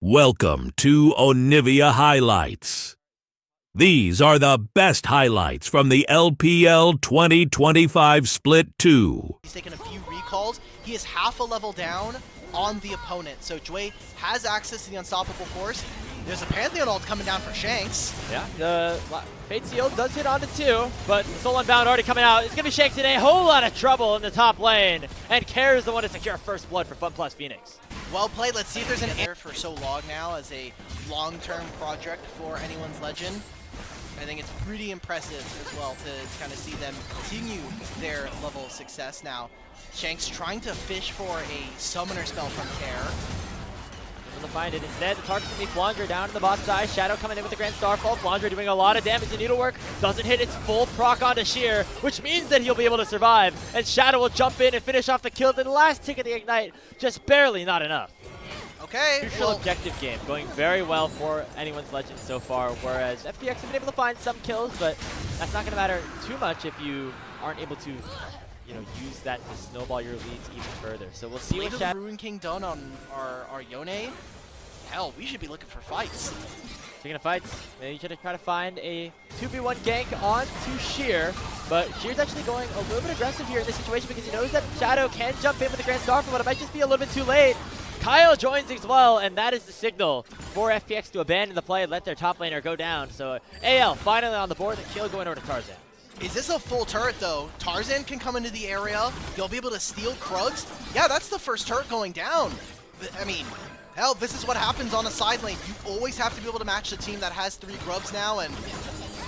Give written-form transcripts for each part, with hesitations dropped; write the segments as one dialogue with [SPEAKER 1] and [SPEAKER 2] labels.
[SPEAKER 1] Welcome to Onivia Highlights. These are the best highlights from the LPL 2025 Split 2.
[SPEAKER 2] He's taken a few recalls. He is half a level down on the opponent. So Jway has access to the Unstoppable Force. There's a Pantheon ult coming down for Shanks.
[SPEAKER 3] Yeah, the Fate Seal does hit onto two, but Soul Unbound already coming out. It's going to be Shanks in a whole lot of trouble in the top lane. And Care is the one to secure first blood for FunPlus Phoenix.
[SPEAKER 2] Well played. Let's see if there's an air for so long now as a long-term project for anyone's legend. I think it's pretty impressive as well to kind of see them continue their level of success. Now, Shanks trying to fish for a summoner spell from Care.
[SPEAKER 3] Able to find it. Instead, the target's going to be Flandre down in the bot side. Shadow coming in with the Grand Starfall. Flandre doing a lot of damage to Needlework. Doesn't hit its full proc onto Sheer, which means that he'll be able to survive. And Shadow will jump in and finish off the kill. The last tick of the Ignite, just barely not enough.
[SPEAKER 2] Okay.
[SPEAKER 3] Crucial objective game, going very well for anyone's legend so far, whereas FPX have been able to find some kills, but that's not going to matter too much if you aren't able to, use that to snowball your leads even further. So we'll see what
[SPEAKER 2] the Ruin King done on our Yone. Hell, we should be looking for fights.
[SPEAKER 3] Speaking of fights, maybe you should try to find a 2v1 gank onto Sheer, but Sheer's actually going a little bit aggressive here in this situation because he knows that Shadow can jump in with the Grand Starfall, but it might just be a little bit too late. Kyle joins as well, and that is the signal for FPX to abandon the play and let their top laner go down. So AL finally on the board, the kill going over to Tarzan.
[SPEAKER 2] Is this a full turret though? Tarzan can come into the area, you'll be able to steal Krugs. Yeah, that's the first turret going down. I mean, hell, this is what happens on a side lane. You always have to be able to match the team that has 3 grubs now, and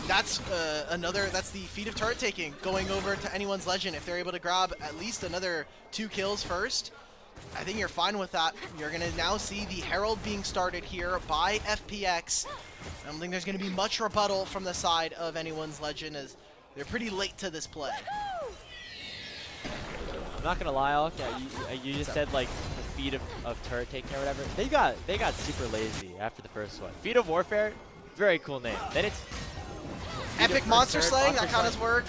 [SPEAKER 2] that's that's the feat of turret taking, going over to anyone's legend. If they're able to grab at least another 2 kills first, I think you're fine with that. You're going to now see the Herald being started here by FPX. I don't think there's going to be much rebuttal from the side of anyone's legend, as they're pretty late to this play.
[SPEAKER 3] I'm not going to lie, Alk. You just said like the feat of turret taking or whatever. They got super lazy after the first one. Feat of Warfare, very cool name. Then it's
[SPEAKER 2] Epic Monster Slaying, that kind of work.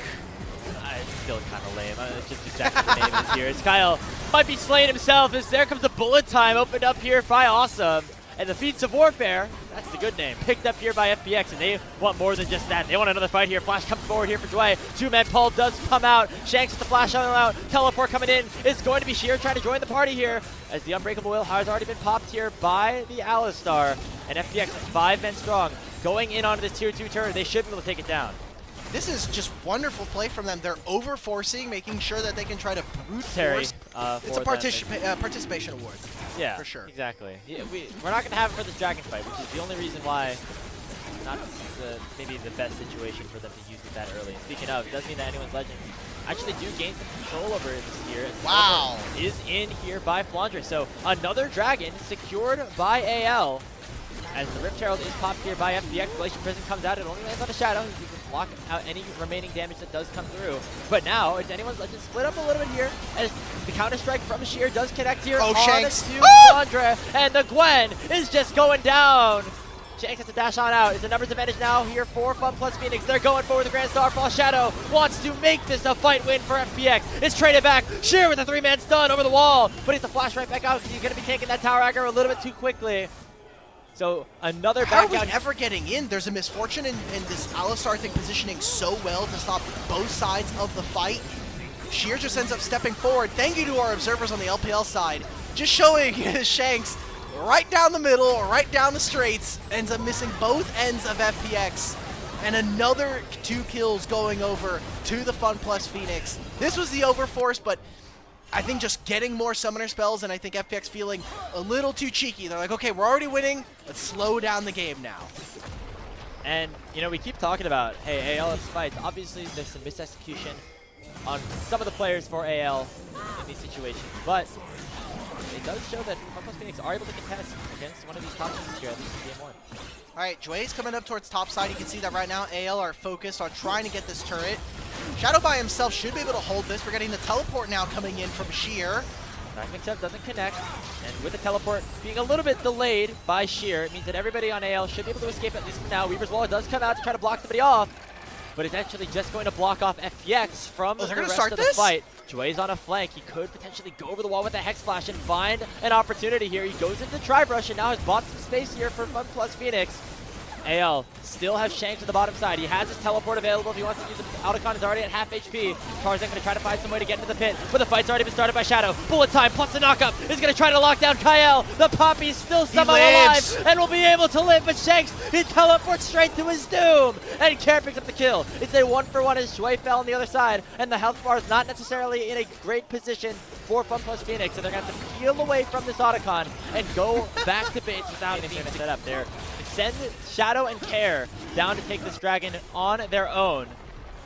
[SPEAKER 3] It's still kind of lame. It's just exactly what the name is here. It's Kyle might be slaying himself as there comes the bullet time opened up here by Awesome. And the Feats of Warfare, that's the good name, picked up here by FPX, and they want more than just that. They want another fight here. Flash comes forward here for Jway. 2-man pull does come out. Shanks with the flash on out. Teleport coming in. It's going to be Sheer trying to join the party here, as the Unbreakable Will has already been popped here by the Alistar. And FPX is 5 men strong. Going in onto this tier 2 turret, they should be able to take it down.
[SPEAKER 2] This is just wonderful play from them. They're over-forcing, making sure that they can try to brute force. It's a participation award.
[SPEAKER 3] Yeah,
[SPEAKER 2] for sure.
[SPEAKER 3] Exactly. Yeah, we're not going to have it for this dragon fight, which is the only reason why not maybe the best situation for them to use it that early. And speaking of, it does mean that anyone's legend actually do gain some control over this here.
[SPEAKER 2] Wow.
[SPEAKER 3] Is in here by Flandre. So another dragon secured by AL. As the Rift Herald is popped here by FPX, Relation Prison comes out, it only lands on a Shadow. You can block out any remaining damage that does come through. But now, it's anyone's legend split up a little bit here, as the counter-strike from Sheer does connect here on
[SPEAKER 2] Shanks.
[SPEAKER 3] to Flandre, and the Gwen is just going down. Shanks has to dash on out. It's a numbers advantage now here for FunPlus Phoenix. They're going for the Grand Starfall. Shadow wants to make this a fight win for FPX. It's traded back. Sheer with a 3-man stun over the wall, but it's a flash right back out because he's going to be taking that tower aggro a little bit too quickly. So another back out.
[SPEAKER 2] How are we ever getting in? There's a misfortune in this Alistar thing positioning so well to stop both sides of the fight. Sheer just ends up stepping forward. Thank you to our observers on the LPL side. Just showing Shanks right down the middle, right down the straights, ends up missing both ends of FPX. And another 2 kills going over to the FunPlus Phoenix. This was the overforce, but I think just getting more summoner spells, and I think FPX feeling a little too cheeky. They're like, okay, we're already winning. Let's slow down the game now.
[SPEAKER 3] And, we keep talking about, hey, AL has fights. Obviously, there's some misexecution on some of the players for AL in these situations, but it does show that FunPlus Phoenix are able to contest against one of these top teams here, at least in game 1.
[SPEAKER 2] All right, Jway's coming up towards top side. You can see that right now AL are focused on trying to get this turret. Shadow by himself should be able to hold this. We're getting the teleport now coming in from Sheer.
[SPEAKER 3] Back doesn't connect, and with the teleport being a little bit delayed by Sheer, it means that everybody on AL should be able to escape at least for now. Weaver's Wall does come out to try to block somebody off, but it's actually just going to block off FPX from the rest of the fight. Jue's on a flank. He could potentially go over the wall with a Hex Flash and find an opportunity here. He goes into the Tri-Brush and now has bought some space here for FunPlus Phoenix. AL still has Shanks to the bottom side. He has his teleport available if he wants to use it. Autocon is already at half HP. Tarzan going to try to find some way to get into the pit, but the fight's already been started by Shadow. Bullet time plus the knockup is going to try to lock down Kyle. The Poppy's still somehow alive and will be able to live, but Shanks, he teleports straight to his doom. And Care picks up the kill. It's a 1-for-1 as Jue fell on the other side, and the health bar is not necessarily in a great position for FunPlus Phoenix, so they're going to have to peel away from this Autocon and go back to base without anything to set up there. Send Shadow and Care down to take this dragon on their own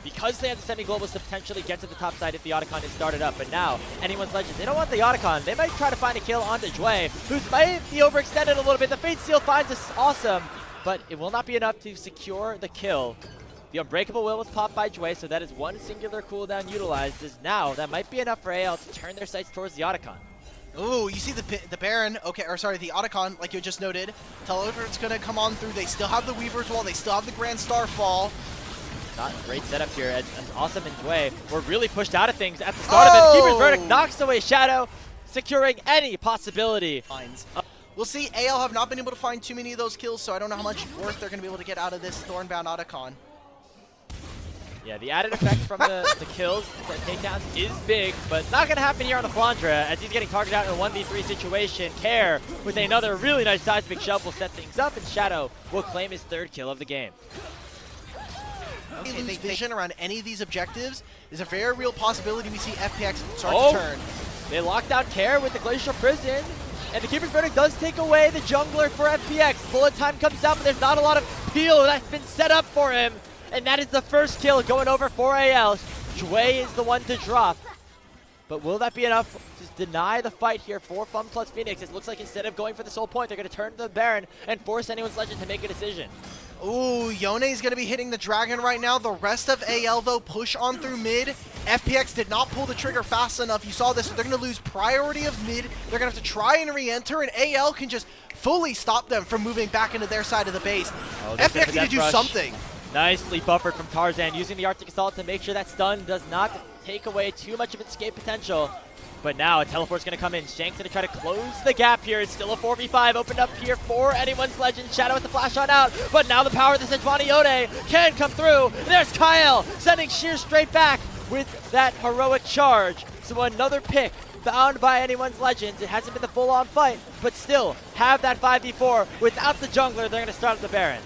[SPEAKER 3] because they have the semi-globals to potentially get to the top side if the Autocon is started up. But now, Anyone's Legends, they don't want the Autocon. They might try to find a kill onto Jue, who might be overextended a little bit. The Fate Seal finds us awesome, but it will not be enough to secure the kill. The Unbreakable Will was popped by Jue, so that is one singular cooldown utilized. Now, that might be enough for AL to turn their sights towards the Autocon.
[SPEAKER 2] Ooh, you see the Baron, okay, or sorry, the Autocon, like you just noted. Teleport's gonna come on through. They still have the Weaver's Wall. They still have the Grand Starfall.
[SPEAKER 3] Not a great setup here. As Awesome and Jue were really pushed out of things at the start of it. Keeper's Verdict knocks away Shadow, securing any possibility.
[SPEAKER 2] We'll see. AL have not been able to find too many of those kills, so I don't know how much worth they're gonna be able to get out of this Thornbound Autocon.
[SPEAKER 3] Yeah, the added effect from the kills, the takedowns is big, but not going to happen here on the Flandra as he's getting targeted out in a 1v3 situation. Care with another really nice seismic shove will set things up, and Shadow will claim his 3rd kill of the game.
[SPEAKER 2] Okay, vision around any of these objectives is a very real possibility we see FPX start to turn.
[SPEAKER 3] They lock down Care with the Glacial Prison, and the Keeper's Verdict does take away the jungler for FPX. Bullet time comes out, but there's not a lot of peel that's been set up for him. And that is the first kill going over for AL. Jue is the one to drop. But will that be enough to deny the fight here for FunPlus Phoenix? It looks like instead of going for the Soul Point, they're going to turn to the Baron and force Anyone's Legend to make a decision.
[SPEAKER 2] Ooh, Yone's going to be hitting the Dragon right now. The rest of AL, though, push on through mid. FPX did not pull the trigger fast enough. You saw this. So they're going to lose priority of mid. They're going to have to try and re-enter, and AL can just fully stop them from moving back into their side of the base. FPX need to do something.
[SPEAKER 3] Nicely buffered from Tarzan, using the Arctic Assault to make sure that stun does not take away too much of its escape potential. But now a teleport's going to come in. Shank's going to try to close the gap here. It's still a 4v5 opened up here for Anyone's Legend. Shadow with the flash on out. But now the power of the Sejuani Yone can come through. There's Kyle sending Sheer straight back with that heroic charge. So another pick found by Anyone's Legends. It hasn't been the full-on fight, but still have that 5v4. Without the jungler, they're going to start at the Baron.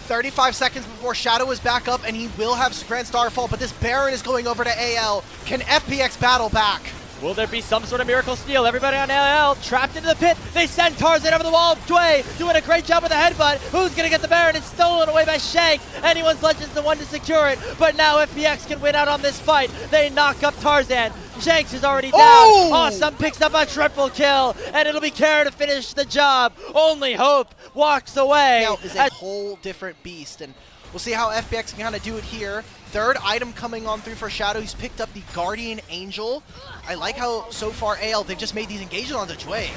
[SPEAKER 2] 35 seconds before Shadow is back up, and he will have Grand Starfall, but this Baron is going over to AL. Can FPX battle back?
[SPEAKER 3] Will there be some sort of miracle steal? Everybody on AL trapped into the pit. They send Tarzan over the wall. Jue doing a great job with the headbutt. Who's going to get the Baron? It's stolen away by Shanks. Anyone's Legend's the one to secure it, but now FPX can win out on this fight. They knock up Tarzan. Shanks is already down.
[SPEAKER 2] Oh!
[SPEAKER 3] Awesome picks up a triple kill, and it'll be Care to finish the job. Only Hope walks away.
[SPEAKER 2] Now is a whole different beast, and we'll see how FPX can kind of do it here. 3rd item coming on through for Shadow. He's picked up the Guardian Angel. I like how so far AL, they've just made these engagements onto Jue.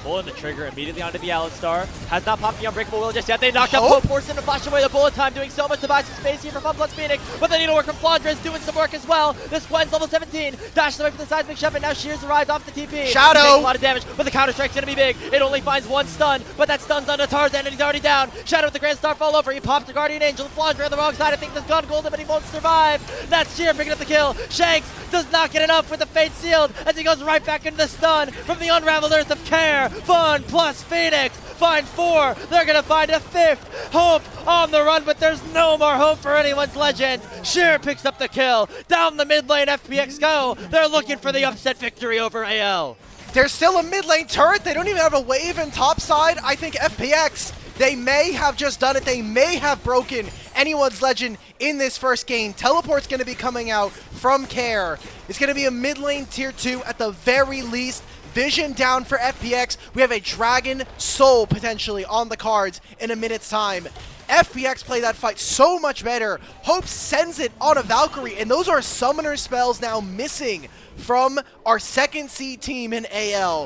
[SPEAKER 3] Pulling the trigger immediately onto the Alistar. Has not popped the Unbreakable Will just yet. They knocked up Hope, forcing to flash away the bullet time, doing so much to buy some space here for FunPlus Phoenix. But the needlework from Flandra is doing some work as well. This Gwen's level 17. Dashed away from the seismic shove, and now Shears arrived off the TP.
[SPEAKER 2] Shadow!
[SPEAKER 3] Takes a lot of damage, but the counter strike's gonna be big. It only finds one stun, but that stun's onto Tarzan, and he's already down. Shadow with the Grand Star fall over. He pops the Guardian Angel. Flandra on the wrong side. I think that's gone golden, but he won't survive. That's Sheer picking up the kill. Shanks does not get enough with the Fate Sealed as he goes right back into the stun from the unraveled Earth of Care. FunPlus Phoenix find 4. They're going to find a 5th. Hope on the run, but there's no more hope for Anyone's Legend. Sheer picks up the kill. Down the mid lane, FPX go. They're looking for the upset victory over AL.
[SPEAKER 2] There's still a mid lane turret. They don't even have a wave in top side. I think FPX, they may have just done it. They may have broken Anyone's Legend in this first game. Teleport's going to be coming out from Care. It's going to be a mid lane tier 2 at the very least. Vision down for FPX. We have a Dragon Soul potentially on the cards in a minute's time. FPX play that fight so much better. Hope sends it on a Valkyrie, and those are summoner spells now missing from our 2nd seed team in AL.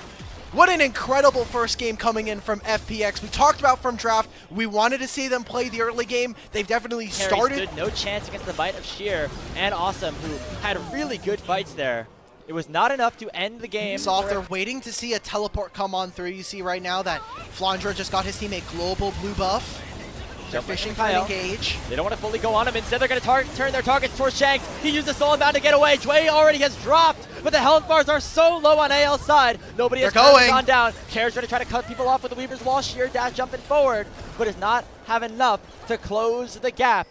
[SPEAKER 2] What an incredible first game coming in from FPX. We talked about from draft, we wanted to see them play the early game. They've definitely started.
[SPEAKER 3] Stood no chance against the bite of Sheer and Awesome, who had really good fights there. It was not enough to end the game.
[SPEAKER 2] Soft, they're waiting to see a teleport come on through. You see right now that Flandra just got his team a global blue buff. They're fishing for an engage.
[SPEAKER 3] They don't want to fully go on him. Instead, they're going to turn their targets towards Shanks. He used the soul bound to get away. Jway already has dropped, but the health bars are so low on AL's side. Nobody has gone down. Kair's going to try to cut people off with the Weaver's Wall. Sheer dash jumping forward, but does not have enough to close the gap.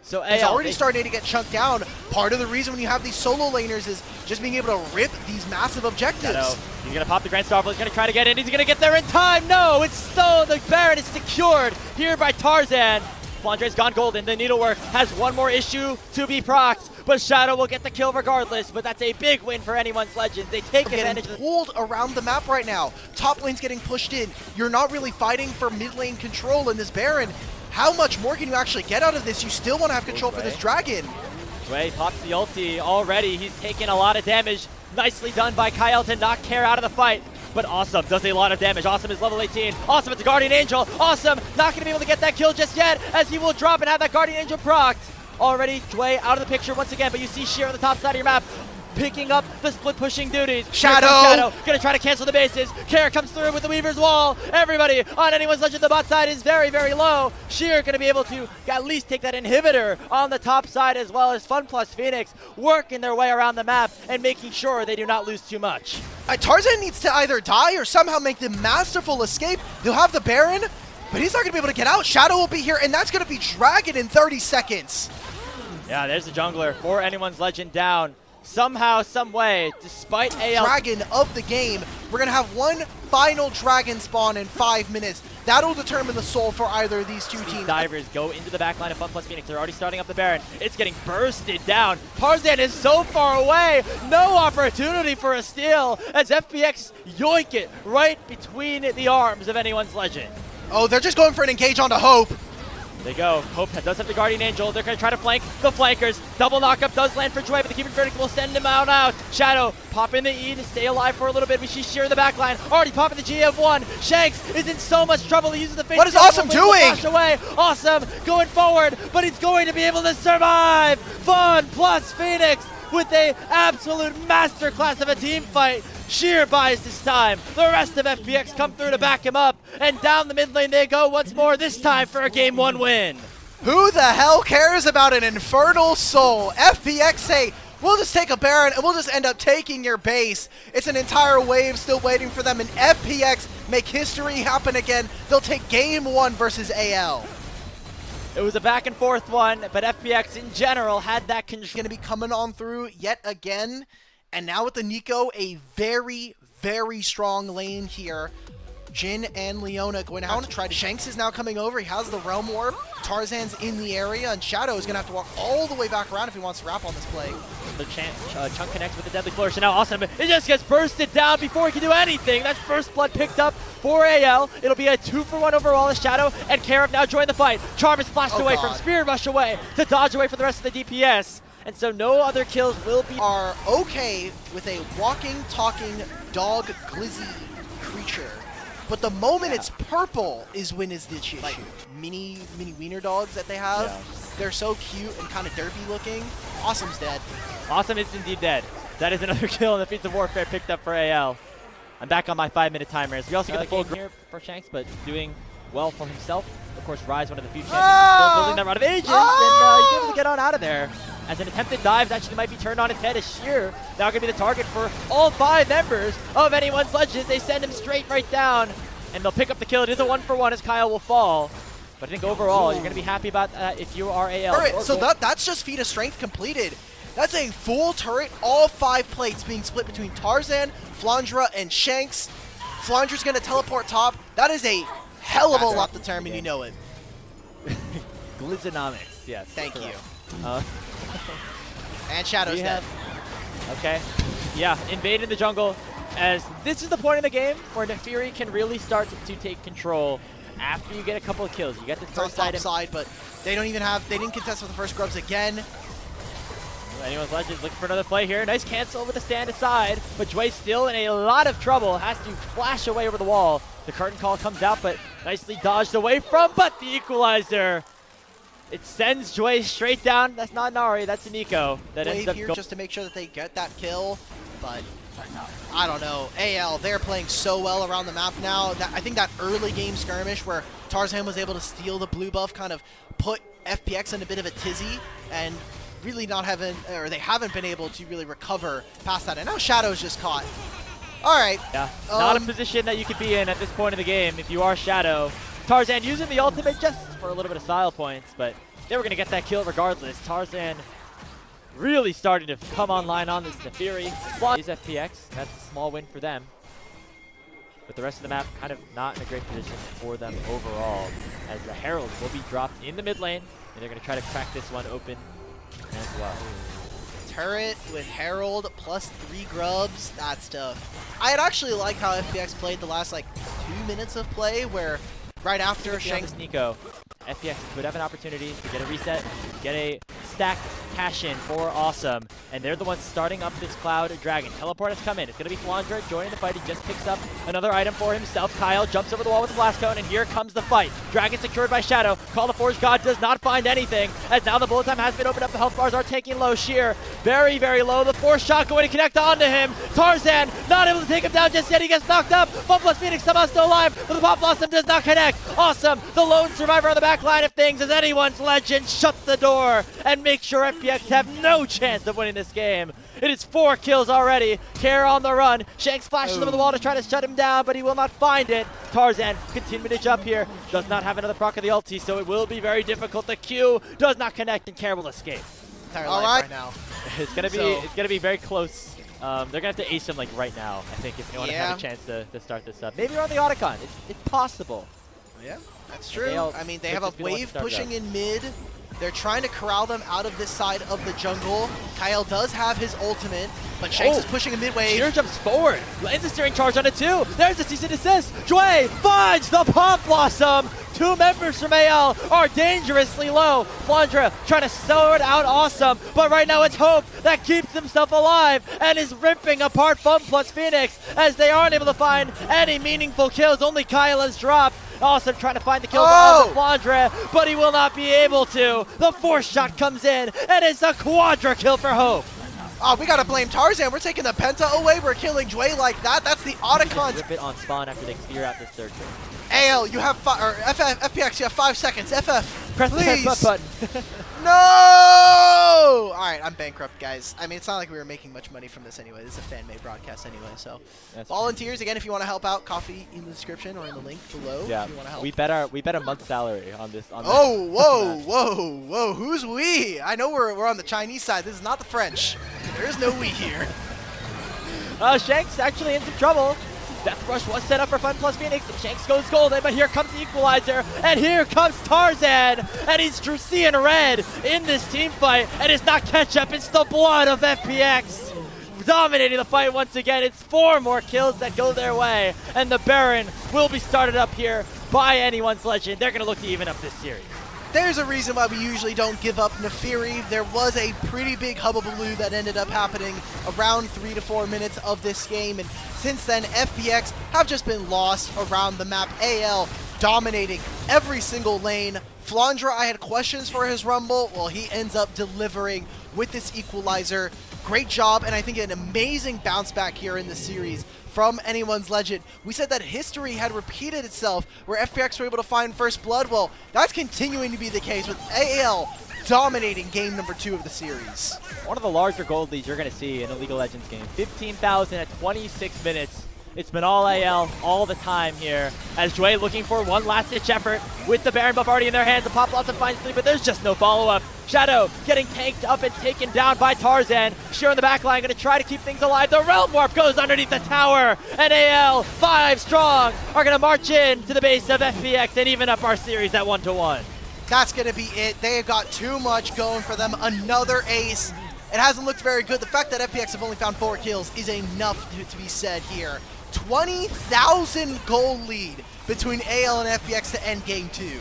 [SPEAKER 3] So
[SPEAKER 2] it's already starting to get chunked down. Part of the reason when you have these solo laners is just being able to rip these massive objectives.
[SPEAKER 3] He's going to pop the Grand Starfall. He's going to try to get in. He's going to get there in time. No, it's still the Baron is secured here by Tarzan. Flandre's gone golden. The Needlework has one more issue to be procced, but Shadow will get the kill regardless. But that's a big win for anyone's Legends. They take advantage of the
[SPEAKER 2] pulled around the map right now. Top lane's getting pushed in. You're not really fighting for mid lane control in this Baron. How much more can you actually get out of this? You still want to have control for this Dragon.
[SPEAKER 3] Jway pops the ulti already. He's taking a lot of damage. Nicely done by Kyle to knock Kair out of the fight. But Awesome does a lot of damage. Awesome is level 18. Awesome, it's a Guardian Angel. Awesome not going to be able to get that kill just yet, as he will drop and have that Guardian Angel procced. Already Jway out of the picture once again, but you see Sheer on the top side of your map picking up the split pushing duties.
[SPEAKER 2] Shadow
[SPEAKER 3] gonna try to cancel the bases. Kair comes through with the Weaver's Wall. Everybody on anyone's Legend, the bot side is very, very low. Sheer gonna be able to at least take that inhibitor on the top side, as well as FunPlus Phoenix working their way around the map and making sure they do not lose too much.
[SPEAKER 2] Tarzan needs to either die or somehow make the masterful escape. He'll have the Baron, but he's not gonna be able to get out. Shadow will be here, and that's gonna be Dragon in 30 seconds.
[SPEAKER 3] Yeah, there's the jungler for anyone's Legend down. Somehow, some way, despite AL
[SPEAKER 2] Dragon of the game, we're going to have one final Dragon spawn in 5 minutes. That'll determine the soul for either of these two teams.
[SPEAKER 3] Divers go into the backline of FunPlus Phoenix. They're already starting up the Baron. It's getting bursted down. Tarzan is so far away. No opportunity for a steal as FPX yoink it right between the arms of anyone's Legend.
[SPEAKER 2] Oh, they're just going for an engage onto Hope.
[SPEAKER 3] They go. Hope does have the Guardian Angel. They're going to try to flank the flankers. Double knockup does land for Jway, but the Keeper Verdict will send him out. Shadow popping the E to stay alive for a little bit. We see Sheer in the back line. Already popping the GF1. Shanks is in so much trouble. He uses the face.
[SPEAKER 2] What is Awesome doing?
[SPEAKER 3] Away. Awesome going forward, but he's going to be able to survive. FunPlus Phoenix with a absolute masterclass of a team fight. Sheer buys this time. The rest of FPX come through to back him up, and down the mid lane they go once more, this time for a Game 1 win.
[SPEAKER 2] Who the hell cares about an Infernal Soul? FPX say, we'll just take a Baron and we'll just end up taking your base. It's an entire wave still waiting for them, and FPX make history happen again. They'll take Game 1 versus AL.
[SPEAKER 3] It was a back and forth one, but FPX in general had that control.
[SPEAKER 2] Going to be coming on through yet again. And now with the Nico, a very, very strong lane here. Jhin and Leona going out to try to... Shanks is now coming over. He has the Realm Warp. Tarzan's in the area, and Shadow is going to have to walk all the way back around if he wants to wrap on this play.
[SPEAKER 3] The Chunk connects with the Deadly Flourish, and now Awesome, it just gets bursted down before he can do anything. That's first blood picked up for AL. It'll be a 2-for-1 overall as Shadow and Kair now join the fight. Charm is flashed away from Spirit Rush away to dodge away for the rest of the DPS. And so no other kills will be...
[SPEAKER 2] Are okay with a walking, talking, dog, glizzy creature. But the moment it's purple is when is the issue. Like mini wiener dogs that they have. Yeah. They're so cute and kind of derpy looking. Awesome's dead.
[SPEAKER 3] Awesome is indeed dead. That is another kill in the Feats of Warfare picked up for AL. I'm back on my 5-minute timers. We also get the full here for Shanks, but doing well for himself. Of course, Rise, one of the few champions, still building that run of ages, and he's able to get on out of there. As an attempted dive actually might be turned on its head, as Sheer now going to be the target for all 5 members of anyone's Legends. They send him straight right down, and they'll pick up the kill. It is a 1-for-1 as Kyle will fall. But I think overall, you're going to be happy about that if you are AL.
[SPEAKER 2] All right, so that's just feat of strength completed. That's a full turret, all 5 plates being split between Tarzan, Flandra, and Shanks. Flandra's going to teleport top. That is a hell of a lot to determine, you know it.
[SPEAKER 3] Glizonomics, yes.
[SPEAKER 2] Thank you. And Shadow's dead.
[SPEAKER 3] Okay. Yeah, invading the jungle, as this is the point in the game where Nefiri can really start to take control after you get a couple of kills. You get this first
[SPEAKER 2] top side, but they didn't contest with the first grubs again.
[SPEAKER 3] Anyone's Legends looking for another play here. Nice cancel with the stand aside, but Jway still in a lot of trouble. Has to flash away over the wall. The curtain call comes out, but nicely dodged away from, but the equalizer. It sends Jway straight down. That's not Nari, that's Nico. That ends up
[SPEAKER 2] here just to make sure that they get that kill. but I don't know. AL, they're playing so well around the map now. I think that early game skirmish where Tarzan was able to steal the blue buff kind of put FPX in a bit of a tizzy, and really not having, or they haven't been able to really recover past that. And now Shadow's just caught. All right.
[SPEAKER 3] Yeah, not a position that you could be in at this point in the game if you are Shadow. Tarzan using the ultimate just for a little bit of style points, but they were going to get that kill regardless. Tarzan really starting to come online on this Nefiri. Is FPX, that's a small win for them. But the rest of the map kind of not in a great position for them overall, as the Herald will be dropped in the mid lane, and they're going to try to crack this one open as well.
[SPEAKER 2] Turret with Herald plus 3 grubs, that's tough. I had actually liked how FPX played the last like 2 minutes of play, where right after Shanks
[SPEAKER 3] Nico, FPX could have an opportunity to get a reset, get a stack cash in for Awesome, and they're the ones starting up this Cloud Dragon. Teleport has come in. It's going to be Flandra joining the fight. He just picks up another item for himself. Kyle jumps over the wall with the Blast Cone, and here comes the fight. Dragon secured by Shadow. Call the Forge God does not find anything, as now the bullet time has been opened up. The health bars are taking low. Sheer, very, very low. The force shot going to connect onto him. Tarzan not able to take him down just yet. He gets knocked up. FunPlus Phoenix somehow still alive, but the Pop Blossom does not connect. Awesome, the lone survivor on the back line of things, as anyone's legend shut the door and make sure FPX have no chance of winning this game. It is 4 kills already. Care on the run. Shanks flashes over the wall to try to shut him down, but he will not find it. Tarzan continuing to jump here. Does not have another proc of the ulti, so it will be very difficult. The Q does not connect, and Care will escape.
[SPEAKER 2] All right now.
[SPEAKER 3] It's gonna be very close. They're gonna have to ace him like right now, I think, if you want to have a chance to start this up. Maybe on the Otacon. It's possible.
[SPEAKER 2] Yeah, that's true. I mean, they have a wave pushing in mid. They're trying to corral them out of this side of the jungle. Kyle does have his ultimate, but Shanks is pushing a mid wave.
[SPEAKER 3] Sheer jumps forward. Lands a steering charge on it too. There's the cease and desist. Jway finds the Pop Blossom. 2 members from AL are dangerously low. Flandra trying to sort out Awesome, but right now it's Hope that keeps himself alive and is ripping apart FunPlus Phoenix, as they aren't able to find any meaningful kills. Only Kyle has dropped. Awesome trying to find the kill for Flandra, but he will not be able to. The force shot comes in, and it's a quadra kill for Hope.
[SPEAKER 2] Oh, we gotta blame Tarzan. We're taking the Penta away. We're killing Jway like that. That's the Otacon.
[SPEAKER 3] Rip it on spawn after they clear out this third kill.
[SPEAKER 2] AL, you have FPX, you have 5 seconds. FF,
[SPEAKER 3] press
[SPEAKER 2] please.
[SPEAKER 3] the button.
[SPEAKER 2] No! All right, I'm bankrupt, guys. I mean, it's not like we were making much money from this anyway. This is a fan-made broadcast anyway, so. That's volunteers, again, if you want to help out, coffee in the description or in the link below if you want to help.
[SPEAKER 3] We bet a month's salary on this.
[SPEAKER 2] Oh, whoa, whoa, whoa. Who's we? I know we're on the Chinese side. This is not the French. There is no we here.
[SPEAKER 3] Shanks actually in some trouble. Death Rush was set up for FunPlus Phoenix, and Shanks goes golden, but here comes the equalizer, and here comes Tarzan, and he's seeing red in this team fight, and it's not ketchup, it's the blood of FPX. Dominating the fight once again. It's 4 more kills that go their way, and the Baron will be started up here by anyone's legend. They're going to look to even up this series.
[SPEAKER 2] There's a reason why we usually don't give up Nefiri. There was a pretty big hubbubaloo that ended up happening around 3 to 4 minutes of this game, and since then, FPX have just been lost around the map. AL dominating every single lane. Flandra, I had questions for his Rumble. Well, he ends up delivering with this equalizer. Great job, and I think an amazing bounce back here in the series from anyone's legend. We said that history had repeated itself where FPX were able to find first blood. Well, that's continuing to be the case with AL dominating game number 2 of the series.
[SPEAKER 3] One of the larger gold leads you're going to see in a League of Legends game. 15,000 at 26 minutes. It's been all AL all the time here, as Jway looking for one last-ditch effort with the Baron buff already in their hands. The Pop Blossom finds 3, but there's just no follow-up. Shadow getting tanked up and taken down by Tarzan. Sheer in the back line, going to try to keep things alive. The Realm Warp goes underneath the tower, and AL, 5 strong, are going to march in to the base of FPX and even up our series at 1-1.
[SPEAKER 2] That's going to be it. They have got too much going for them. Another ace. It hasn't looked very good. The fact that FPX have only found 4 kills is enough to be said here. 20,000 goal lead between AL and FPX to end game 2.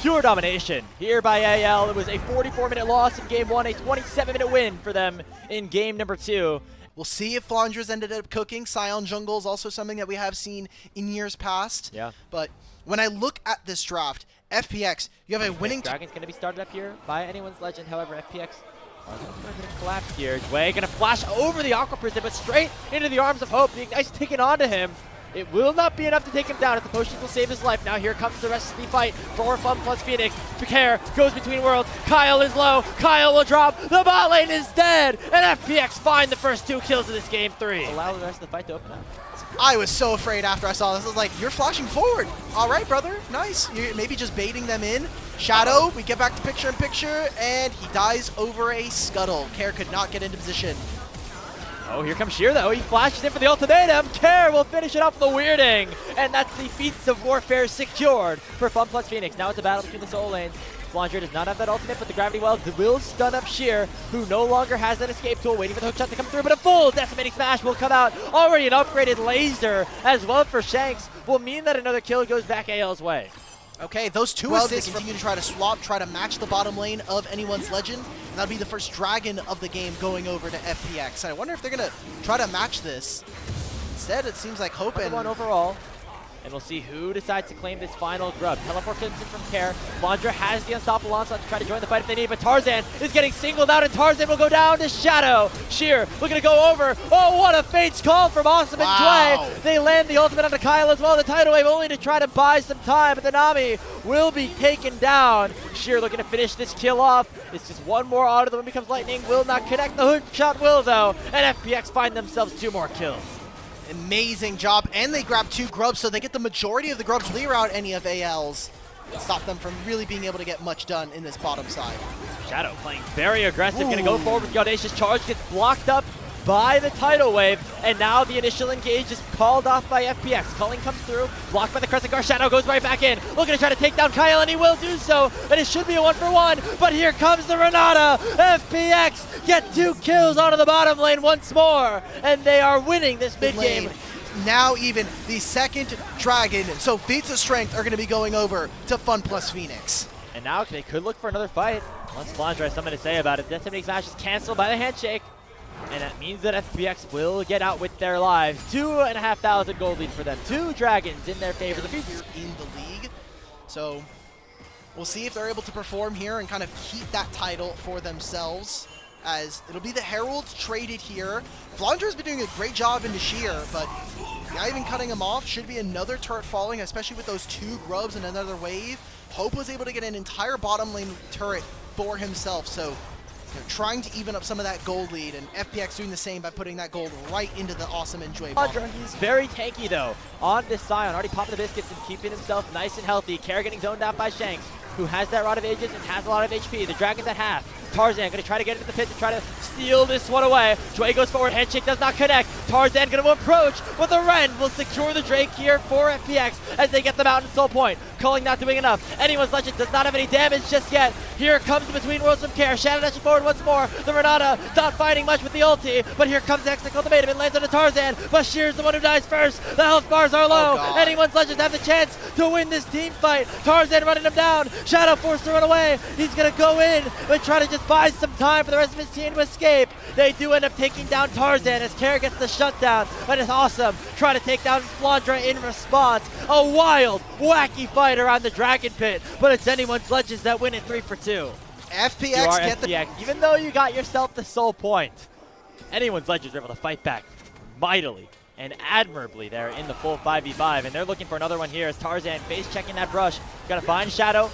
[SPEAKER 3] Pure domination here by AL. It was a 44-minute loss in game 1, a 27-minute win for them in game number 2.
[SPEAKER 2] We'll see if Flandra's ended up cooking. Scion Jungle is also something that we have seen in years past.
[SPEAKER 3] Yeah.
[SPEAKER 2] But when I look at this draft, FPX, you have a winning...
[SPEAKER 3] Dragon's going to be started up here by anyone's legend. However, FPX Collapse here. Jway gonna flash over the Aqua Prison, but straight into the arms of Hope. The Ignite's taken onto him. It will not be enough to take him down, as the potions will save his life. Now here comes the rest of the fight for FunPlus Phoenix. Care goes between worlds. Kyle is low. Kyle will drop. The bot lane is dead. And FPX find the first 2 kills of this game 3. Allow the rest of the fight to open up.
[SPEAKER 2] I was so afraid after I saw this. I was like, you're flashing forward. All right, brother. Nice. You're maybe just baiting them in. Shadow, we get back to picture-in-picture, and he dies over a scuttle. Care could not get into position.
[SPEAKER 3] Oh, here comes Sheer, though. He flashes in for the ultimatum. Care will finish it off with the weirding. And that's the Feats of Warfare secured for FunPlus Phoenix. Now it's a battle between the soul lanes. Flanger does not have that ultimate, but the Gravity Well will stun up Sheer, who no longer has that escape tool, waiting for the hook shot to come through, but a full decimating smash will come out. Already an upgraded laser as well for Shanks will mean that another kill goes back AL's way.
[SPEAKER 2] Okay, those 2 assists continue to try to swap, try to match the bottom lane of anyone's legend. And that'll be the first dragon of the game going over to FPX. And I wonder if they're going to try to match this. Instead, it seems like Hope and...
[SPEAKER 3] one overall. And we'll see who decides to claim this final grub. Teleport comes in from Care. Flandra has the unstoppable onslaught to try to join the fight if they need, but Tarzan is getting singled out, and Tarzan will go down to Shadow. Sheer looking to go over. Oh, what a Fate's call from Awesome and Jway. They land the ultimate onto Kyle as well. The tidal wave only to try to buy some time, but the Nami will be taken down. Sheer looking to finish this kill off. It's just one more auto. The one becomes lightning. Will not connect. The hook shot will, though. And FPX find themselves 2 more kills.
[SPEAKER 2] Amazing job, and they grab 2 grubs, so they get the majority of the grubs, clear out any of AL's, and stop them from really being able to get much done in this bottom side.
[SPEAKER 3] Shadow playing very aggressive, gonna go forward with the audacious charge, gets blocked up by the tidal wave, and now the initial engage is called off by FPX. Culling comes through, blocked by the Crescent Guard. Shadow goes right back in, looking to try to take down Kyle, and he will do so, and it should be a 1-for-1, but here comes the Renata. FPX get 2 kills onto the bottom lane once more, and they are winning this mid-game.
[SPEAKER 2] Now even the second dragon, so Feats of Strength are going to be going over to FunPlus Phoenix.
[SPEAKER 3] And now they could look for another fight. Once Flandra has something to say about it, Decimating Smash is canceled by the handshake. And that means that FPX will get out with their lives. 2,500 gold lead for them. 2 dragons in their favor. The Feats
[SPEAKER 2] in the league. So we'll see if they're able to perform here and kind of keep that title for themselves, as it'll be the Heralds traded here. Flandra's been doing a great job into Sheer, but not even cutting him off. Should be another turret falling, especially with those 2 grubs and another wave. Hope was able to get an entire bottom lane turret for himself, so they're trying to even up some of that gold lead, and FPX doing the same by putting that gold right into the Awesome and Jway bomb.
[SPEAKER 3] He's very tanky though on this Scion, already popping the biscuits and keeping himself nice and healthy. Care getting zoned out by Shanks, who has that Rod of Ages and has a lot of HP. The Dragon's at half. Tarzan gonna try to get into the pit to try to steal this one away. Jway goes forward, handshake does not connect. Tarzan gonna approach, but the Ren will secure the Drake here for FPX as they get them out in Soul Point. Culling not doing enough. Anyone's Legend does not have any damage just yet. Here comes the Between Worlds from Care. Shadow dashing forward once more. The Renata not finding much with the ulti, but here comes the Extra ultimatum. It lands on the Tarzan, but Sheer's the one who dies first. The health bars are low. Anyone's Legends have the chance to win this team fight. Tarzan running him down. Shadow forced to run away. He's gonna go in and try to just buy some time for the rest of his team to escape. They do end up taking down Tarzan as Care gets the shutdown, but it's Awesome trying to take down Flandra in response. A wild, wacky fight around the Dragon Pit, but it's Anyone's Legends that win it 3-for-2.
[SPEAKER 2] FPX get
[SPEAKER 3] FPX. Even though you got yourself the Soul Point, Anyone's Legends are able to fight back mightily and admirably there in the full 5v5, and they're looking for another one here as Tarzan face checking that brush. Gotta find Shadow.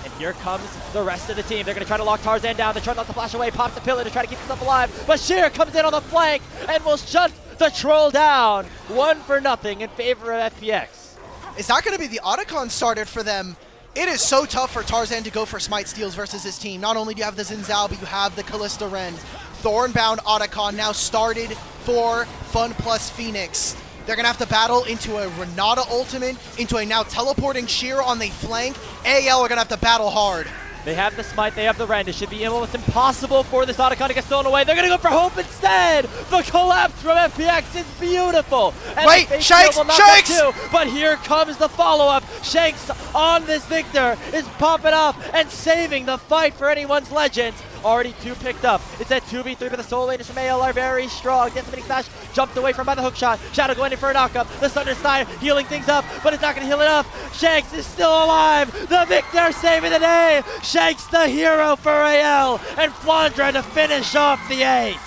[SPEAKER 3] And here comes the rest of the team. They're going to try to lock Tarzan down. They try not to flash away, pops the pillar to try to keep himself alive. But Sheer comes in on the flank and will shut the troll down. 1-0 in favor of FPX.
[SPEAKER 2] Is that going to be the Otacon started for them? It is so tough for Tarzan to go for smite steals versus his team. Not only do you have the Zinzao, but you have the Callista Ren. Thornbound Otacon now started for FunPlus Phoenix. They're going to have to battle into a Renata ultimate, into a now teleporting Sheer on the flank. AL are going to have to battle hard.
[SPEAKER 3] They have the smite, they have the Rend. It should be almost impossible for this Otacon to get stolen away. They're going to go for Hope instead. The collapse from FPX is beautiful. And
[SPEAKER 2] wait,
[SPEAKER 3] the
[SPEAKER 2] Shanks,
[SPEAKER 3] will knock
[SPEAKER 2] Shanks!
[SPEAKER 3] it too, but here comes the follow-up. Shanks on this Victor is popping up and saving the fight for anyone's Legends. Already 2 picked up. It's at 2v3, but the solo laners from AL are very strong. Decimating Smash jumped away from by the hook shot. Shadow going in for a knockup. The Thunder Side healing things up, but it's not going to heal enough. Shanks is still alive. The Victor saving the day. Shanks the hero for AL, and Flandra to finish off the ace.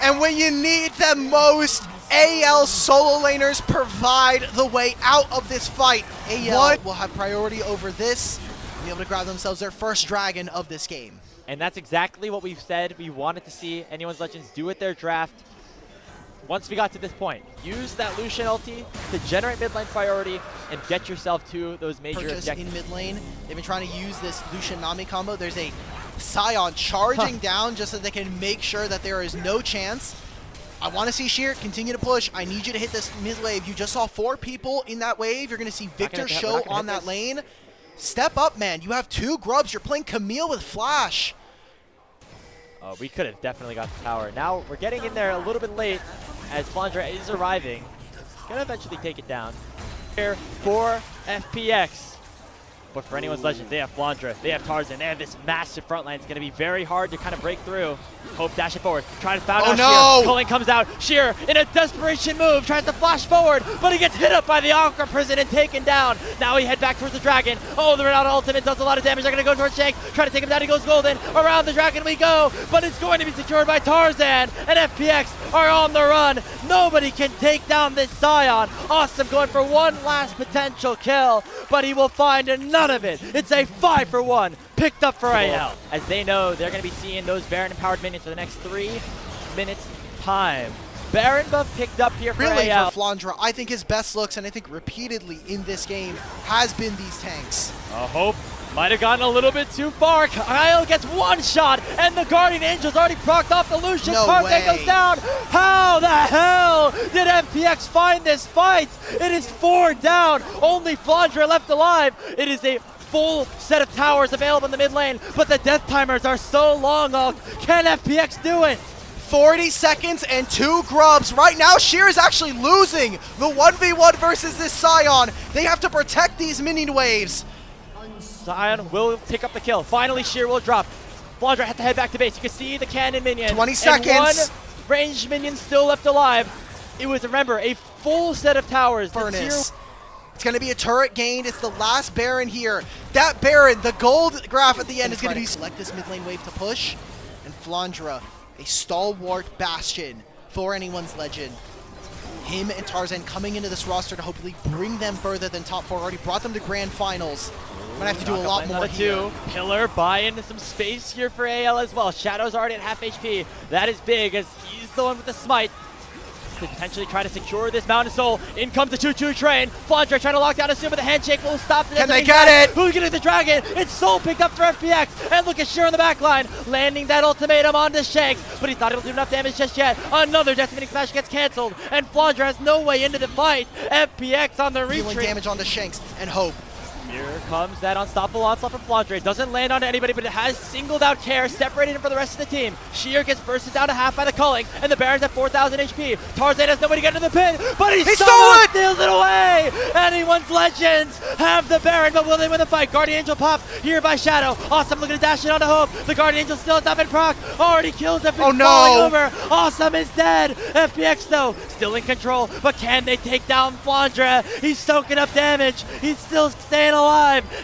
[SPEAKER 2] And when you need them most, AL solo laners provide the way out of this fight. AL will have priority over this and be able to grab themselves their first dragon of this game.
[SPEAKER 3] And that's exactly what we've said we wanted to see anyone's Legends do with their draft. Once we got to this point, use that Lucian ulti to generate mid lane priority and get yourself to those major objectives.
[SPEAKER 2] In mid lane, they've been trying to use this Lucian Nami combo. There's a Scion charging down just so they can make sure that there is no chance. I want to see Sheer continue to push. I need you to hit this mid wave. You just saw 4 people in that wave. You're going to see Victor show on that lane. Step up, man. You have 2 grubs. You're playing Camille with Flash.
[SPEAKER 3] We could have definitely got the tower. Now we're getting in there a little bit late as Flandra is arriving. Gonna eventually take it down. Here for FPX. But for anyone's Legends, they have Flandra, they have Tarzan, they have this massive front line. It's going to be very hard to kind of break through. Hope dash it forward, trying to foul out Sheer. Culling comes out, Sheer in a desperation move, tries to flash forward, but he gets hit up by the Aqua Prison and taken down. Now he head back towards the Dragon. Oh, the Renata ultimate does a lot of damage. They're going to go towards Shank, try to take him down. He goes golden. Around the Dragon we go, but it's going to be secured by Tarzan, and FPX are on the run. Nobody can take down this Scion. Awesome going for one last potential kill, but he will find none of it. It's a 5-for-1 picked up for AL, as they know they're going to be seeing those Baron empowered minions for the next 3 minutes time. Baron buff picked up here for AL.
[SPEAKER 2] For Flandra, I think his best looks, and I think repeatedly in this game, has been these tanks.
[SPEAKER 3] Hope might have gotten a little bit too far. Kyle gets 1 shot, and the Guardian Angel's already procced off the Lucian. Tarzan goes down. How the hell did FPX find this fight? It is 4 down. Only Flandra left alive. It is a full set of towers available in the mid lane, but the death timers are so long. Can FPX do it?
[SPEAKER 2] 40 seconds and 2 grubs. Right now, Sheer is actually losing the 1v1 versus this Scion. They have to protect these minion waves.
[SPEAKER 3] Scion will pick up the kill. Finally, Sheer will drop. Flandra has to head back to base. You can see the cannon minion.
[SPEAKER 2] 20 seconds.
[SPEAKER 3] And 1 ranged minion still left alive. It was, remember, a full set of towers.
[SPEAKER 2] Furnace. It's going to be a turret gained. It's the last Baron here. That Baron, the gold graph at the end, is going to be select this mid lane wave to push. And Flandra, a stalwart bastion for anyone's Legend. Him and Tarzan coming into this roster to hopefully bring them further than top 4. Already brought them to grand finals. Might have to do a lot more here.
[SPEAKER 3] Pillar buying some space here for AL as well. Shadow's already at half HP. That is big as he's the one with the smite. Could potentially try to secure this Mountain Soul. In comes the choo-choo train. Flandra trying to lock down Assume, but the handshake will stop the
[SPEAKER 2] Can they get it?
[SPEAKER 3] Who's gonna do the Dragon? It's Soul picked up for FPX. And look at Sheer on the back line, landing that ultimatum onto Shanks, but he's not able to do enough damage just yet. Another Decimating Smash gets canceled, and Flandra has no way into the fight. FPX on the retreat.
[SPEAKER 2] Dealing damage onto Shanks and Hope.
[SPEAKER 3] Here comes that unstoppable onslaught from Flandra. It doesn't land onto anybody, but it has singled out Care, separated him from the rest of the team. Sheer gets bursted down to half by the culling, and the Baron's at 4,000 HP. Tarzan has nobody to get into the pin, but he somehow steals it away! Anyone's Legends have the Baron, but will they win the fight? Guardian Angel pop here by Shadow. Awesome looking to dash it onto Hope. The Guardian Angel still has not been proc. Already kills FPX, falling over. Awesome is dead. FPX though, still in control, but can they take down Flandra? He's soaking up damage. He's still staying alive.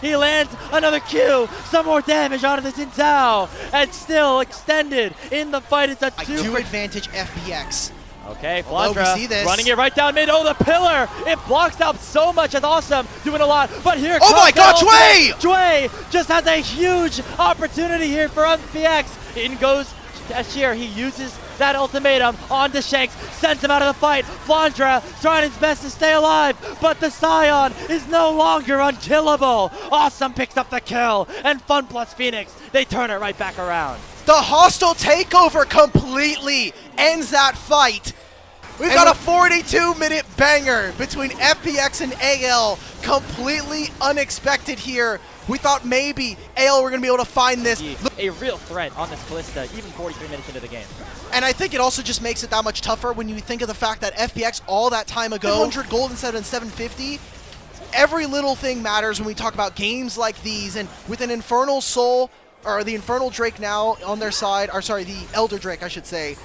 [SPEAKER 3] He lands another Q. Some more damage onto the Tintao. And still extended in the fight. It's a 2
[SPEAKER 2] advantage FPX.
[SPEAKER 3] Okay, Flandra running it right down mid. Oh, the pillar! It blocks out so much. It's awesome. Doing a lot. But here comes
[SPEAKER 2] my God, Jway!
[SPEAKER 3] Jway just has a huge opportunity here for FPX. In goes Sheer. He uses that ultimatum onto Shanks, sends him out of the fight. Flandra trying his best to stay alive, but the Scion is no longer unkillable. Awesome picks up the kill, and FunPlus Phoenix, they turn it right back around.
[SPEAKER 2] The hostile takeover completely ends that fight. We've got a 42-minute banger between FPX and AL. Completely unexpected here. We thought maybe AL were going to be able to find this.
[SPEAKER 3] A real threat on this Callista, even 43 minutes into the game.
[SPEAKER 2] And I think it also just makes it that much tougher when you think of the fact that FPX all that time ago, 100 gold instead of 750. Every little thing matters when we talk about games like these. And with an Infernal Soul, or the Infernal Drake now on their side, or sorry, the Elder Drake, I should say.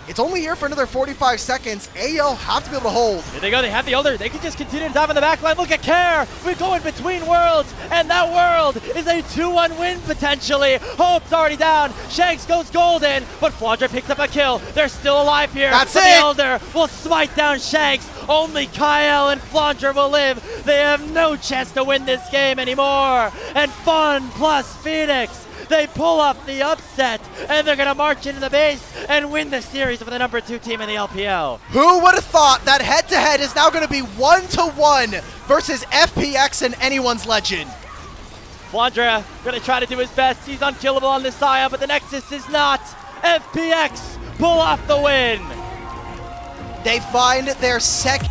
[SPEAKER 2] It's only here for another 45 seconds. AL have to be able to hold.
[SPEAKER 3] Here they go, they have the Elder. They can just continue to dive in the back line. Look at Care. We're going between worlds, and that world is a 2-1 win potentially. Hope's already down. Shanks goes golden, but Flandre picks up a kill. They're still alive here.
[SPEAKER 2] That's
[SPEAKER 3] but
[SPEAKER 2] it.
[SPEAKER 3] The Elder will smite down Shanks. Only Kyle and Flandre will live. They have no chance to win this game anymore. And FunPlus Phoenix, they pull up the upset, and they're going to march into the base and win the series for the #2 team in the LPL.
[SPEAKER 2] Who would have thought that head-to-head is now going to be 1-1 versus FPX and anyone's legend?
[SPEAKER 3] Flandre going to try to do his best. He's unkillable on this Sion, but the Nexus is not. FPX pull off the win.
[SPEAKER 2] They find their second